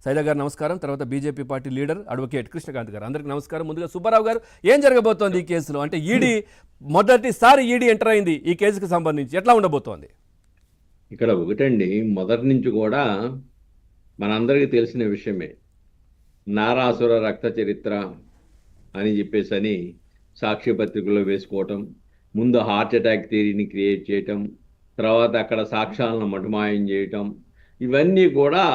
సైదా గారు నమస్కారం. తర్వాత BJP party leader advocate Krishnakant గారు, అందరికీ నమస్కారం. ముందుగా సుబ్బారావు గారు, ఏం జరగబోతోంది ఈ కేసులో? అంటే మొదటిసారి ఈడీ ఎంటర్ అయింది ఈ కేసుకు సంబంధించి, ఎట్లా ఉండబోతోంది? ఇక్కడ ఒకటండి, మొదటి నుంచి కూడా మనందరికీ తెలిసిన విషయమే. నారాసుర రక్త చరిత్ర అని చెప్పేసి సాక్షి పత్రికలో వేసుకోవటం, ముందు హార్ట్ అటాక్ థియరీని క్రియేట్ చేయటం, తర్వాత అక్కడ సాక్ష్యాలను మటుమాయం చేయటం, ఇవన్నీ కూడా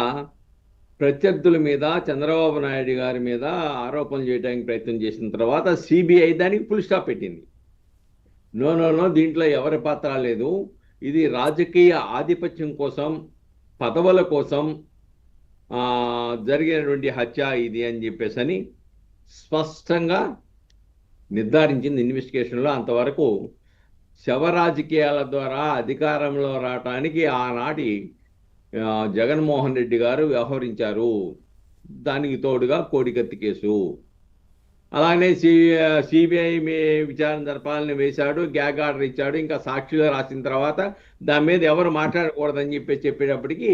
ప్రత్యర్థుల మీద, చంద్రబాబు నాయుడు గారి మీద ఆరోపణలు చేయడానికి ప్రయత్నం చేసిన తర్వాత సిబిఐ దానికి ఫుల్ స్టాప్ పెట్టింది. నో, దీంట్లో ఎవరి పాత్ర లేదు, ఇది రాజకీయ ఆధిపత్యం కోసం, పదవుల కోసం జరిగినటువంటి హత్య ఇది అని చెప్పేసి స్పష్టంగా నిర్ధారించింది ఇన్వెస్టిగేషన్లో. అంతవరకు శవ రాజకీయాల ద్వారా అధికారంలో రావటానికి ఆనాటి జగన్మోహన్ రెడ్డి గారు వ్యవహరించారు. దానికి తోడుగా కోడికత్తి కేసు, అలానే సిబిఐ విచారణ జరపాలని వేశాడు, గ్యాగ్ ఆర్డర్ ఇచ్చాడు. ఇంకా సాక్షిలో రాసిన తర్వాత దాని మీద ఎవరు మాట్లాడకూడదని చెప్పేటప్పటికీ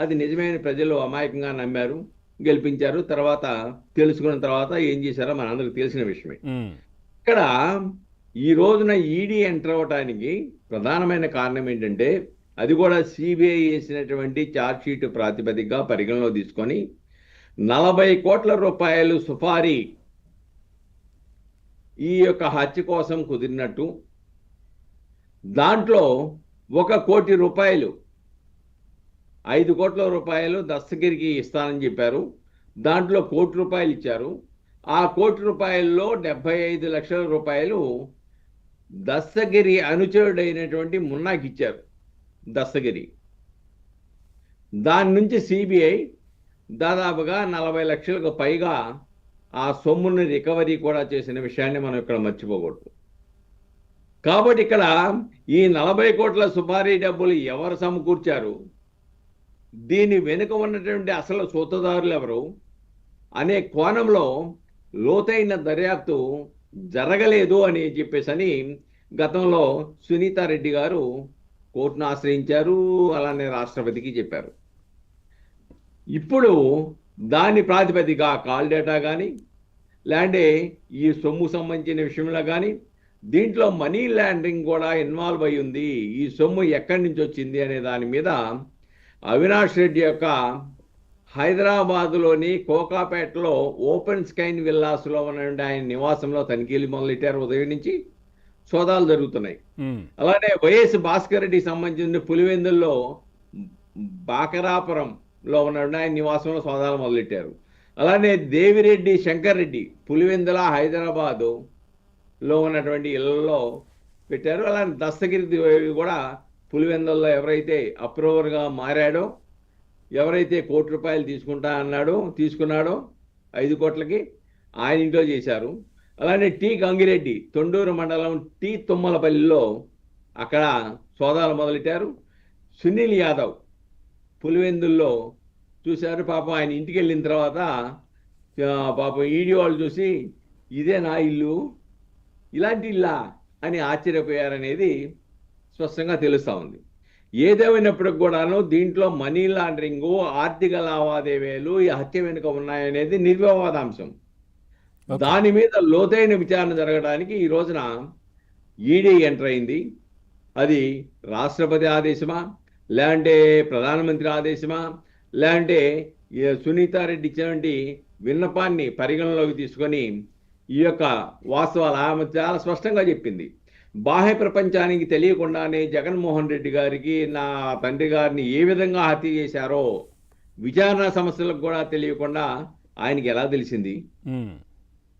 అది నిజమైన ప్రజలు అమాయకంగా నమ్మారు, గెలిపించారు. తర్వాత తెలుసుకున్న తర్వాత ఏం చేశారో మనందరికి తెలిసిన విషయమే. ఇక్కడ ఈ రోజున ఈడీ ఎంటర్ అవ్వటానికి ప్రధానమైన కారణం ఏంటంటే, అది కూడా సిబిఐ వేసినటువంటి ఛార్జ్షీట్ ప్రాతిపదికగా పరిగణలో తీసుకొని 40 కోట్ల రూపాయలు సుపారీ ఈ యొక్క హత్య కోసం కుదిరినట్టు, దాంట్లో 1 కోటి రూపాయలు, 5 కోట్ల రూపాయలు దస్తగిరికి ఇస్తానని చెప్పారు. దాంట్లో 1 కోటి రూపాయలు ఇచ్చారు. ఆ 1 కోటి రూపాయల్లో 75 లక్షల రూపాయలు దస్తగిరి అనుచరుడైనటువంటి మున్నాకి ఇచ్చారు. దస్తగిరి దాని నుంచి సిబిఐ దాదాపుగా 40 లక్షలకు పైగా ఆ సొమ్ముని రికవరీ కూడా చేసిన విషయాన్ని మనం ఇక్కడ మర్చిపోకూడదు. కాబట్టి ఇక్కడ ఈ 40 కోట్ల సుపారీ డబ్బులు ఎవరు సమకూర్చారు, దీని వెనుక ఉన్నటువంటి అసలు సూత్రధారులు ఎవరు అనే కోణంలో లోతైన దర్యాప్తు జరగలేదు అని చెప్పేసి గతంలో సునీతారెడ్డి గారు కోర్టును ఆశ్రయించారు, అలానే రాష్ట్రపతికి చెప్పారు. ఇప్పుడు దాని ప్రాతిపదిక కాల్ డేటా కానీ, లేదంటే ఈ సొమ్ము సంబంధించిన విషయంలో కానీ, దీంట్లో మనీ లాండరింగ్ కూడా ఇన్వాల్వ్ అయి ఉంది, ఈ సొమ్ము ఎక్కడి నుంచి వచ్చింది అనే దాని మీద అవినాష్ రెడ్డి యొక్క హైదరాబాదులోని కోకాపేటలో ఓపెన్ స్కైన్ విల్లాస్లో ఉన్న ఆయన నివాసంలో తనిఖీలు మొదలెట్టారు. ఉదయం నుంచి సోదాలు జరుగుతున్నాయి. అలానే వైఎస్ భాస్కర్ రెడ్డికి సంబంధించిన పులివెందుల్లో బాకరాపురంలో ఉన్న ఆయన నివాసంలో సోదాలు మొదలెట్టారు. అలానే దేవిరెడ్డి శంకర్ రెడ్డి పులివెందుల హైదరాబాదులో ఉన్నటువంటి ఇళ్లలో పెట్టారు. అలానే దస్తగిరి కూడా పులివెందుల్లో ఎవరైతే అప్రూవర్గా మారాడో, ఎవరైతే 1 కోటి రూపాయలు తీసుకున్నాడో 5 కోట్లకి, ఆయన ఇంట్లో చేశారు. అలానే టి గంగిరెడ్డి తొండూరు మండలం టి తుమ్మలపల్లిలో అక్కడ సోదాలు మొదలెట్టారు. సునీల్ యాదవ్ పులివెందుల్లో చూశారు. పాపం ఆయన ఇంటికి వెళ్ళిన తర్వాత పాపం ఈడీ వాళ్ళు చూసి, ఇదే నా ఇల్లు, ఇలాంటి ఇల్లా అని ఆశ్చర్యపోయారనేది స్పష్టంగా తెలుస్తూ ఉంది. ఏదేమైనప్పటికి కూడాను దీంట్లో మనీ లాండరింగు, ఆర్థిక లావాదేవీలు ఈ హత్య వెనుక ఉన్నాయనేది నిర్వివాదాంశం. దాని మీద లోతైన విచారణ జరగడానికి ఈ రోజున ఈడీ ఎంటర్ అయింది. అది రాష్ట్రపతి ఆదేశమా, లేదంటే ప్రధానమంత్రి ఆదేశమా, లేదంటే సునీతారెడ్డి ఇచ్చినటువంటి విన్నపాన్ని పరిగణలోకి తీసుకొని ఈ యొక్క వాస్తవాలు ఆమె చాలా స్పష్టంగా చెప్పింది. బాహ్య ప్రపంచానికి తెలియకుండానే జగన్మోహన్ రెడ్డి గారికి, నా తండ్రి గారిని ఏ విధంగా హత్య చేశారో విచారణ సమస్యలకు కూడా తెలియకుండా ఆయనకి ఎలా తెలిసింది,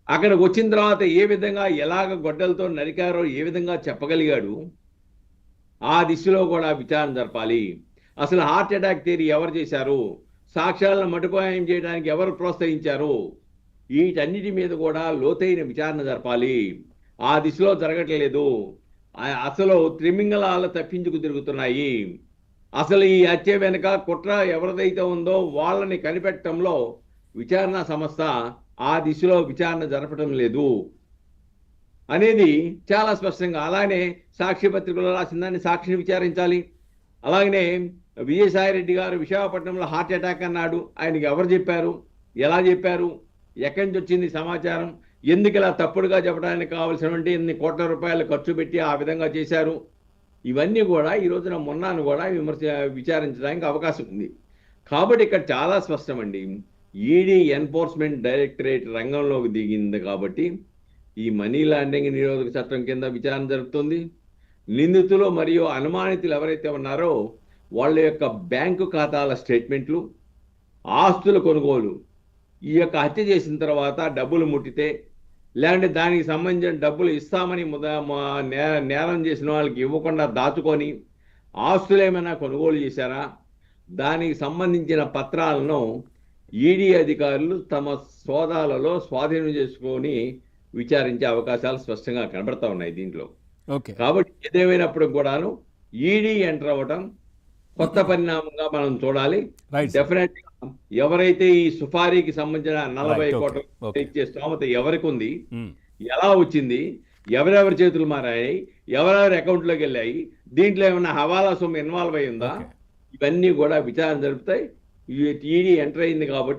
అక్కడికి వచ్చిన తర్వాత ఏ విధంగా ఎలాగ గొడ్డలతో నరికారో ఏ విధంగా చెప్పగలిగాడు, ఆ దిశలో కూడా విచారణ జరపాలి. అసలు హార్ట్ అటాక్ థియరీ ఎవరు చేశారు, సాక్ష్యాలను మటుపాయం చేయడానికి ఎవరు ప్రోత్సహించారు, వీటన్నిటి మీద కూడా లోతైన విచారణ జరపాలి. ఆ దిశలో జరగట్లేదు. అసలు త్రిమింగళాలు తప్పించుకు తిరుగుతున్నాయి. అసలు ఈ హత్య వెనుక కుట్ర ఎవరిదైతే ఉందో వాళ్ళని కనిపెట్టడంలో విచారణ సంస్థ ఆ దిశలో విచారణ జరపడం లేదు అనేది చాలా స్పష్టంగా. అలానే సాక్షి పత్రికలో రాసిన దాన్ని సాక్షిని విచారించాలి. అలాగనే విజయసాయిరెడ్డి గారు విశాఖపట్నంలో హార్ట్ అటాక్ అన్నాడు. ఆయనకి ఎవరు చెప్పారు, ఎలా చెప్పారు, ఎక్కడి నుంచి వచ్చింది సమాచారం, ఎందుకు ఇలా తప్పుడుగా చెప్పడానికి కావాల్సినటువంటి ఎన్ని కోట్ల రూపాయలు ఖర్చు పెట్టి ఆ విధంగా చేశారు, ఇవన్నీ కూడా ఈ రోజున మొన్నాను కూడా విచారించడానికి అవకాశం ఉంది. కాబట్టి ఇక్కడ చాలా స్పష్టమండి, ఈడీ ఎన్ఫోర్స్మెంట్ డైరెక్టరేట్ రంగంలోకి దిగింది కాబట్టి ఈ మనీ లాండరింగ్ నిరోధక చట్టం కింద విచారణ జరుగుతుంది. నిందితులు మరియు అనుమానితులు ఎవరైతే ఉన్నారో వాళ్ళ యొక్క బ్యాంకు ఖాతాల స్టేట్మెంట్లు, ఆస్తుల కొనుగోలు, ఈ యొక్క హత్య చేసిన తర్వాత డబ్బులు ముట్టితే లేదంటే దానికి సంబంధించిన డబ్బులు ఇస్తామని నేరం చేసిన వాళ్ళకి ఇవ్వకుండా దాచుకొని ఆస్తులు ఏమైనా కొనుగోలు చేశారా, దానికి సంబంధించిన పత్రాలను ఈడీ అధికారులు తమ సోదాలలో స్వాధీనం చేసుకొని విచారించే అవకాశాలు స్పష్టంగా కనబడతా ఉన్నాయి దీంట్లో. ఓకే, కాబట్టి ఏదేమైనప్పుడు కూడాను ఈడీ ఎంటర్ అవ్వటం కొత్త పరిణామంగా మనం చూడాలి. Right sir. డెఫినెట్ ఎవరైతే ఈ సుపారీకి సంబంధించిన 40 Right, okay, కోట్ల okay. ఇచ్చే స్తోమత ఎవరికి ఉంది, మ్మ్. ఎలా వచ్చింది, ఎవరెవరి చేతులు మారాయి, ఎవరెవరి అకౌంట్లోకి వెళ్ళాయి, దీంట్లో ఏమైనా హవాలా సొమ్ము ఇన్వాల్వ్ అయి ఉందా, Okay. ఇవన్నీ కూడా విచారణ జరుపుతాయి. ఈడీ ఎంటర్ అయింది కాబట్టి